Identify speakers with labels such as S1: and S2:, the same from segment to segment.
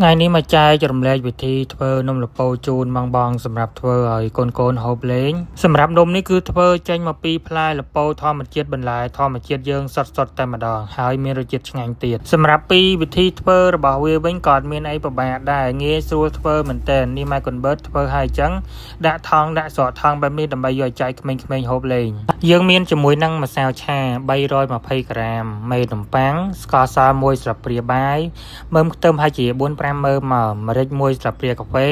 S1: ថ្ងៃនេះមកចែករំលែកវិធីធ្វើនំលពោជូនបងសម្រាប់ធ្វើឲ្យកូនហូបលេងសម្រាប់នំនេះគឺធ្វើចេញមកពីផ្លែលពោធម្មជាតិបន្លែធម្មជាតិយើងសុទ្ធតែម្ដងហើយមានរសជាតិឆ្ងាញ់ទៀតសម្រាប់ពីវិធីធ្វើរបស់វាវិញក៏មានអីពិបាកដែរងាយស្រួលធ្វើមែនទែននេះម៉ែកូនបឺតធ្វើឲ្យអញ្ចឹងដាក់ថង់ដាក់ស្រកថង់បែបនេះដើម្បីយកចែកក្មេងៗហូបលេងយើងមានជាមួយនឹងម្សៅឆា320ក្រាមមេនំប៉័ងស្ករស1ស្លាបព្រាបាយមើមខ្ទឹមហើយជា4-5 មើលមកម្រេច1ស្លាបព្រាកាហ្វេ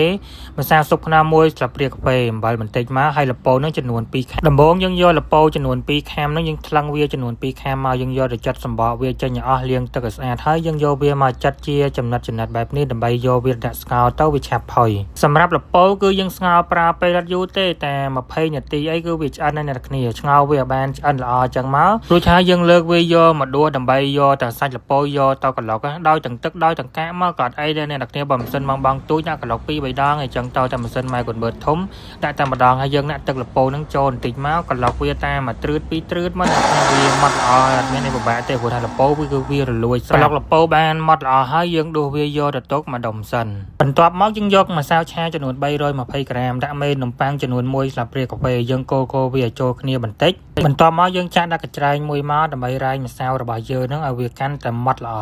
S1: ម្សៅស៊ុបខ្នុរ1ស្លាបព្រាកាហ្វេអំបិលបន្តិចមកហើយលពោនឹងចំនួន2ខាំដំបូងយើងយកលពោចំនួន2ខាំនឹងយើងថ្លឹងវាចំនួន2ខាំមកយើងយកទៅចិតសម្បកវាចេញឲ្យអស់លាងទឹកឲ្យស្អាតហើយយើងយកវាមកចិតជាចំណិតបែបនេះដើម្បីយកវាដាក់ស្ងោរទៅវាឆាប់ផុយសម្រាប់លពោគឺយើងស្ងោរប្រើពេលរត់យូរទេតែ20នាទីអីគឺវាឆ្អិនហើយអ្នកគ្នាឆ្ងោរវាឲ្យបានឆ្អិនល្អអញ្ចឹងមករួចហើយយើងលើកវាយកមកដួសដើម្បីយកតែសាច់លពោយកទៅកន្លុកដោយទាំងទឹកដោយទាំងកាកមកក៏អត់អីដែរអ្នកគ្នាបើម៉ាស៊ីនបងទូចដាក់កន្លុក2-3ដងអញ្ចឹងទៅតែម៉ាស៊ីនម៉ែកូនបឺតធំដាក់តែម្ដងហើយយើងដាក់ទឹកលពោនឹងចូលបន្តិចមកកន្លុកវាតាមមួយទ្រឿត2ទ្រឿតមកអ្នកគ្នាវាម៉ត់ល្អអត់មានអីពិបាកទេព្រោះថាលពោគឺវារលួយកន្លុកលពោបានម៉ត់ល្អហើយយើងដួសវាយកទៅទុកមួយដុំសិនបន្ទាប់មកយើងយកម្សៅឆាចំនួន320ក្រាមដាក់មេនំប៉័ងចំនួន1ស្លាបព្រាកាហ្វេយើងកូរវាឲ្យចូលគ្នាបន្តិចបន្ទាប់មកយើងចាក់ដាក់កញ្ច្រែងមួយមកដើម្បីរែងម្សៅរបស់យើងនឹងឲ្យវាកាន់តែម៉ត់ល្អ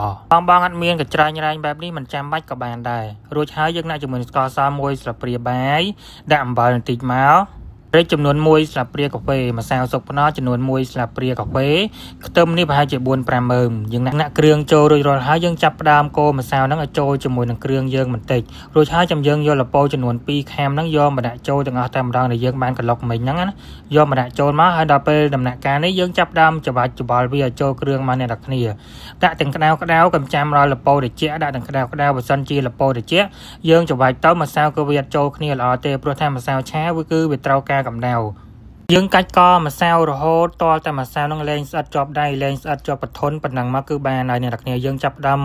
S1: បងអត់មានកញ្ច្រែងរែងបែបនេះមិនចាំបាច់ក៏បានដែររួចហើយយើងដាក់ជាមួយស្ករស1ស្លាបព្រាបាយដាក់អំបិលបន្តិចមករេចចំនួន1ស្លាបព្រាកាហ្វេម្សៅស៊ុបខ្នុរចំនួន1ស្លាបព្រាកាហ្វេខ្ទឹមនេះប្រហែលជា4-5 មើមយើងដាក់គ្រឿងចូលរួចរាល់ហើយយើងចាប់ផ្ដើមកូរម្សៅហ្នឹងឲ្យចូលជាមួយនឹងគ្រឿងយើងបន្តិចរួចហើយយើងយកលពោចំនួន2ខាំហ្នឹងយកមកដាក់ចូលទាំងអស់តែម្ដងដែលយើងបានកន្លុកមិញហ្នឹងណាយកមកដាក់ចូលមកហើយដល់ពេលដំណាក់កាលនេះយើងចាប់ផ្ដើមច្របាច់ច្បល់វាឲ្យចូលគ្រឿងមកអ្នកនរគ្នាដាក់ទាំងក្តៅកំចាំរលលពោត្រជាក់ដាក់ទាំងក្តៅបើសិនជាលពោត្រជាក់យើងច្របាច់ទៅម្សៅគឺវាអត់ចូលគ្នាល្អទេព្រោះថាម្សៅឆាវាគឺវាត្រូវការកម្ដៅយើងកាច់កម្សៅរហូតតតែម្សៅនឹងលែងស្អិតជាប់ដៃលែងស្អិតជាប់បធន់ប៉ុណ្ណឹងមកគឺបានហើយអ្នកនរគ្នាយើងចាប់ផ្ដើម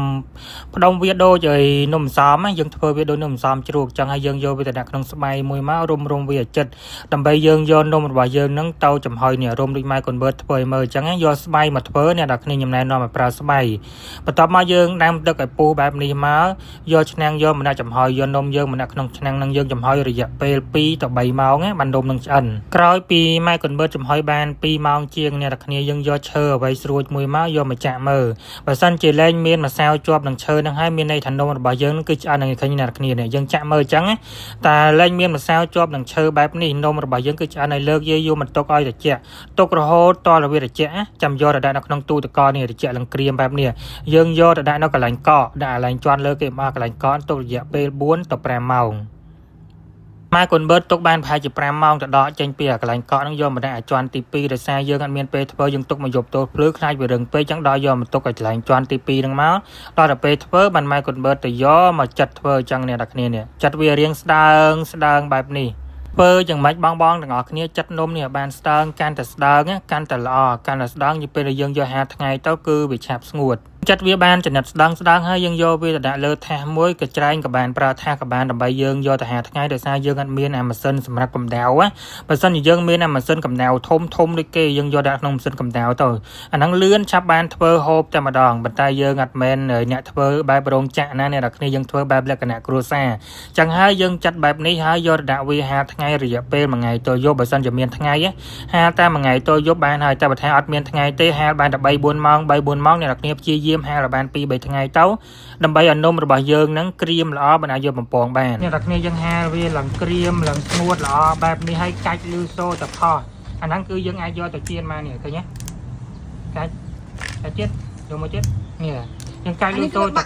S1: វាដូចឲ្យនំសំយើងធ្វើវាដូចនំសំជ្រូកចឹងហើយយើងយកវាទៅដាក់ក្នុងស្បៃមួយមករុំវាឲ្យជិតដើម្បីយើងយកនំរបស់យើងនឹងទៅចំហុយនេះរុំដូចម៉ែកូនបឺតធ្វើឲ្យមើលចឹងយកស្បៃមកធ្វើអ្នកនរគ្នាខ្ញុំណែនាំឲ្យប្រើស្បៃបន្ទាប់មកយើងដាំទឹកឲ្យពុះបែបនេះមកយកឆ្នាំងយកមកដាក់ចំហុយយកនំយើងមកដាក់ក្នុងឆ្នាំងនឹងយើងចំហុយរយៈពេល2 ទៅ 3 ម៉ោងបាននំនឹងឆ្អិនក្រោយពីម៉ែកូនបឺតចំហុយបាន2 ម៉ោងជាងអ្នកនរគ្នាយើងយកឈើអ្វីស្រួចមួយមកយកមកចាក់មើលបើសិនជាលែងមានម្សៅជាប់នឹងឈើនឹងហើយមានន័យថានំរបស់យើងនឹងគឺឆ្អិននឹងឃើញអ្នកនរគ្នានេះយើងចាក់មើលអញ្ចឹងតែលែងមានម្សៅជាប់នឹងឈើបែបនេះនំរបស់យើងគឺឆ្អិនឲ្យលើកយកមកទុកឲ្យត្រជាក់ទុករហូតតរវាត្រជាក់ចាំយកទៅដាក់នៅក្នុងទូទឹកកកនេះត្រជាក់ឡើងក្រៀមបែបនេះយើងយកទៅដាក់នៅកន្លែងកកដាក់កន្លែងជាន់លើគេមកកន្លែងកកទុករយៈពេល4 ទៅ 5 ម៉ោងម៉ែកូនបឺតទុកបានប្រហែលជា5 ម៉ោងទៅដកចេញពីកន្លែងកកហ្នឹងយកមកដាក់ឲ្យជាន់ទី2ដោយសារយើងអត់មានពេលធ្វើយើងទុកមកយប់ទល់ភ្លឺខ្លាចវារឹងពេកចឹងដល់យកមកទុកឲ្យកន្លែងជាន់ទី2ហ្នឹងមកដល់ទៅពេលធ្វើបានម៉ែកូនបឺតទៅយកមកចាត់ធ្វើចឹងអ្នកនរគ្នានេះចាត់វារៀងស្ដើងបែបនេះធ្វើយ៉ាងម៉េចបងទាំងអស់គ្នាចាត់នំនេះឲ្យបានស្ដើងកាន់តែស្ដើងកាន់តែល្អកាន់តែស្ដើងពីពេលដែលយើងយកហាលថ្ងៃទៅគឺវាឆាប់ស្ងួតចាត់វាបានចំណិតស្ដើងហើយយើងយកវាទៅដាក់លើថាសមួយកញ្ច្រែងក៏បានប្រើថាសក៏បានដើម្បីយើងយកទៅហាលថ្ងៃដោយសារយើងអត់មានអាម៉ាស៊ីនសម្រាប់កម្ដៅបើសិនជាយើងមានអាម៉ាស៊ីនកម្ដៅធំដូចគេយើងយកដាក់ក្នុងម៉ាស៊ីនកម្ដៅទៅអាហ្នឹងលឿនឆាប់បានធ្វើហូបតែម្ដងប៉ុន្តែយើងអត់មែនអ្នកធ្វើបែបរោងចក្រណាអ្នកនរគ្នាយើងធ្វើបែបលក្ខណៈគ្រួសារចឹងហើយយើងចាត់បែបនេះហើយយកទៅដាក់វាហាលថ្ងៃរយៈពេល1ថ្ងៃទៅយប់បើសិនជាមានថ្ងៃហាលតែ1ថ្ងៃទៅយប់បានហើយតែបើថាអត់មានថ្ងៃទេហាលបានតែ3-4 ម៉ោងអ្នកនរគ្នាព្យាយាមហាលបាន 2-3 ថ្ងៃទៅដើម្បីឲ្យនំរបស់យើងហ្នឹងក្រៀមល្អបានអាចយកបំពងបានអ្នកនរគ្នាយើងហាលវាឡើងក្រៀមឡើងស្ងួតល្អបែបនេះហើយកាច់លឺសូរតែផុសអាហ្នឹងគឺយើងអាចយកទៅចៀនមកនេះឃើញទេកាច់តែទៀតយកមកទៀតនេះយើងកាច់លឺសូរតែ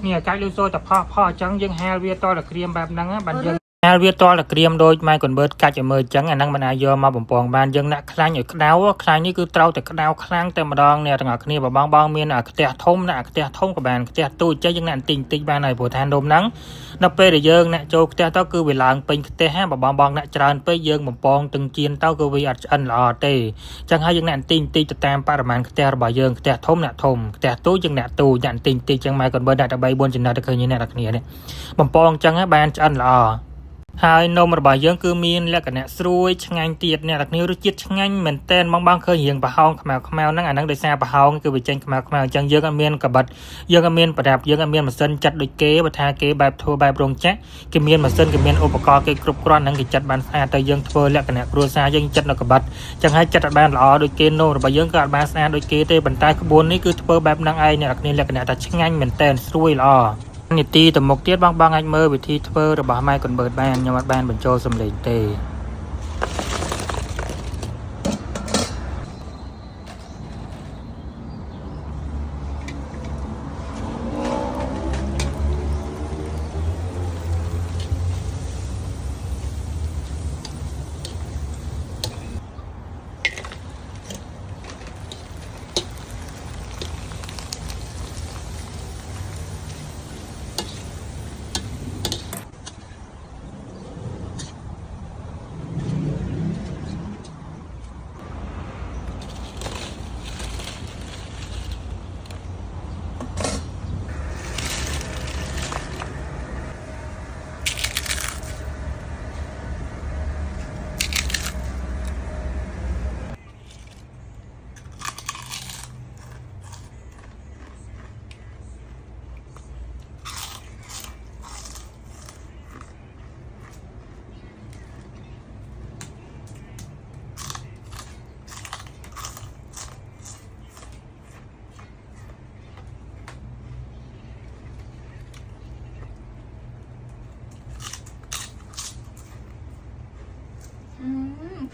S1: នេះកាច់លឺសូរតែផុសអញ្ចឹងយើងហាលវាតតែក្រៀមបែបហ្នឹងបានយើងហាលវាតតែក្រៀមដូចម៉ែកូនបឺតកាច់ឲ្យមើលអញ្ចឹងអាហ្នឹងមិនអាចយកមកបំពងបានយើងដាក់ខ្លាញ់ឲ្យក្តៅខ្លាញ់នេះគឺត្រូវតែក្តៅខ្លាំងតែម្ដងអ្នកទាំងអស់គ្នាបងមានខ្ទះធំដាក់ខ្ទះធំក៏បានខ្ទះទូចចេះយើងដាក់បន្តិចបានហើយព្រោះថានំហ្នឹងដល់ពេលដែលយើងដាក់ចូលខ្ទះទៅគឺវាឡើងពេញខ្ទះបងដាក់ច្រើនពេកយើងបំពងទាំងជៀនទៅគឺវាអត់ឆ្អិនល្អទេអញ្ចឹងហើយយើងដាក់បន្តិចទៅតាមបរិមាណខ្ទះរបស់យើងខ្ទះធំដាក់ធំខ្ទះទូចយើងដាក់ទូចដាក់បន្តិចអញ្ចឹងម៉ែកូនបឺតដាក់តែ3-4 ចំណិតទៅឃើញអ្នកទាំងអស់គ្នានេះបំពងអញ្ចឹងបានឆ្អិនល្អ ហើយនំរបស់យើងគឺមានលក្ខណៈស្រួយឆ្ងាញ់ទៀតអ្នកទាំងនេះរសជាតិឆ្ងាញ់មែនតែនបងឃើញរៀងប្រហោងខ្មៅហ្នឹងអាហ្នឹងដោយសារប្រហោងគឺវាចេញខ្មៅអញ្ចឹងយើងអត់មានកបិតយើងអត់មានប្រដាប់យើងអត់មានម៉ាស៊ីនចាត់ដូចគេបើថាគេបែបធ្វើបែបរោងចក្រគេមានម៉ាស៊ីនគេមានឧបករណ៍គេគ្រប់គ្រាន់ហ្នឹងគេចាត់បានស្អាតទៅយើងធ្វើលក្ខណៈគ្រួសារយើងចាត់នៅកបិតអញ្ចឹងហើយចាត់អត់បានល្អដូចគេនំរបស់យើងក៏អត់បានស្អាតដូចគេទេប៉ុន្តែក្បួននេះគឺធ្វើបែបហ្នឹងឯងអ្នកទាំងនេះលក្ខណៈថាឆ្ងាញ់មែនតែនស្រួយល្អនីតិទៅមុខទៀតបងអាចមើលវិធីធ្វើរបស់ម៉ែកុនបឺតបានខ្ញុំអត់បានបញ្ចូលសំឡេងទេ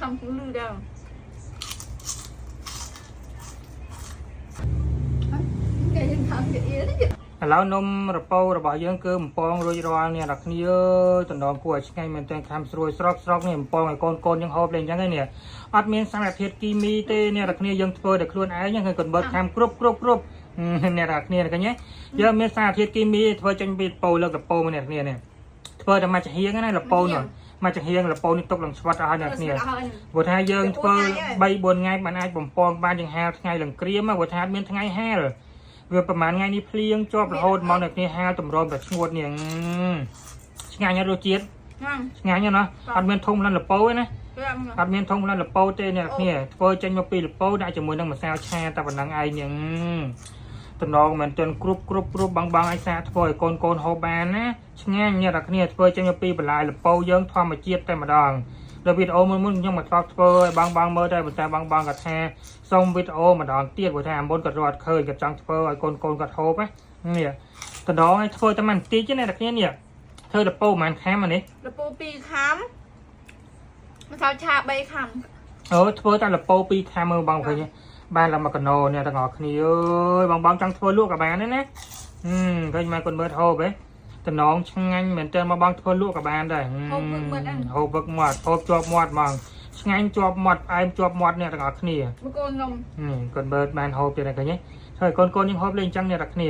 S2: không cũng lư đâu cái hình thằng cái yếu đấy
S1: ឥឡូវនំរពោរបស់យើងគឺបំពងរួចរាល់នេះអ្នកគ្នាតំណងគួរឲ្យឆ្ងាញ់មែនទែនខាំស្រួយស្រកនេះបំពងឲ្យកូនយើងហូបលេងអញ្ចឹងនេះអត់មានសារធាតុគីមីទេអ្នកគ្នាយើងធ្វើតែខ្លួនឯងហ្នឹងកុនបឺតខាំគ្រប់អ្នកគ្នាឃើញទេយើងមានសារធាតុគីមីធ្វើចេញពីពោលើកលពោអ្នកគ្នានេះធ្វើតែមកចាហៀងណាលពោនោះមកចាហៀងលពោនេះទុកឡើងស្វិតអស់អ្នកគ្នាព្រោះថាយើងធ្វើ3 4ថ្ងៃបានអាចបំពងបានយ៉ាងហាលថ្ងៃឡើងក្រៀមព្រោះថាមានថ្ងៃហាលវាប្រហែលថ្ងៃនេះភ្លៀងជាប់រហូតមកអ្នកគ្នាហាលតម្រុំតែឈ្ងួតនេះឆ្ងាញ់រសជាតិឆ្ងាញ់ណាអត់មានធុងលិនលពោទេណាអត់មានធុងលិនលពោទេអ្នកគ្នាធ្វើចេញមកពីលពោដាក់ជាមួយនឹងម្សៅឆាតែប៉ុណ្ណឹងឯងនេះតំណងមែនទែនគ្រប់បងអាចសាធ្វើឲ្យកូនហូបបានណាឆ្ងាញ់អ្នកគ្នាធ្វើចេញមកពីបន្លែលពោយើងធម្មជាតិតែម្ដងដល់វីដេអូមុនខ្ញុំមកធ្វើឲ្យបងមើលដែរប៉ុន្តែបងគាត់ថាសូមវីដេអូម្ដងទៀតព្រោះថាមុនគាត់រត់ឃើញគាត់ចង់ធ្វើឲ្យកូនគាត់ហូបណានេះតំណងឲ្យធ្វើតែមិនតិចទេអ្នកគ្នានេះធ្វើលពោប្រហែលខាំអានេះ
S2: លពោ2ខាំម្សៅឆា3ខាំ
S1: អូធ្វើតែលពោ2ខាំមើលបងឃើញបានឡើងមកកណោនេះទាំងអស់គ្នាអើយបងចង់ធ្វើលក់ក៏បានដែរណាឃើញមកកូនមើលហូបតំណងឆ្ងាញ់មែនតើមកបងធ្វើលក់ក៏បានដែរហូបវឹកមាត់ហូបជាប់មាត់ហ្មងឆ្ងាញ់ជាប់មាត់ផ្អែមជាប់មាត់នេះទាំងអស់គ្នា
S2: កូនខ្ញុំ
S1: កូនមើលបានហូបទៀតឃើញទេហើយកូនយើងហូបលេងអញ្ចឹងអ្នកទាំងគ្នា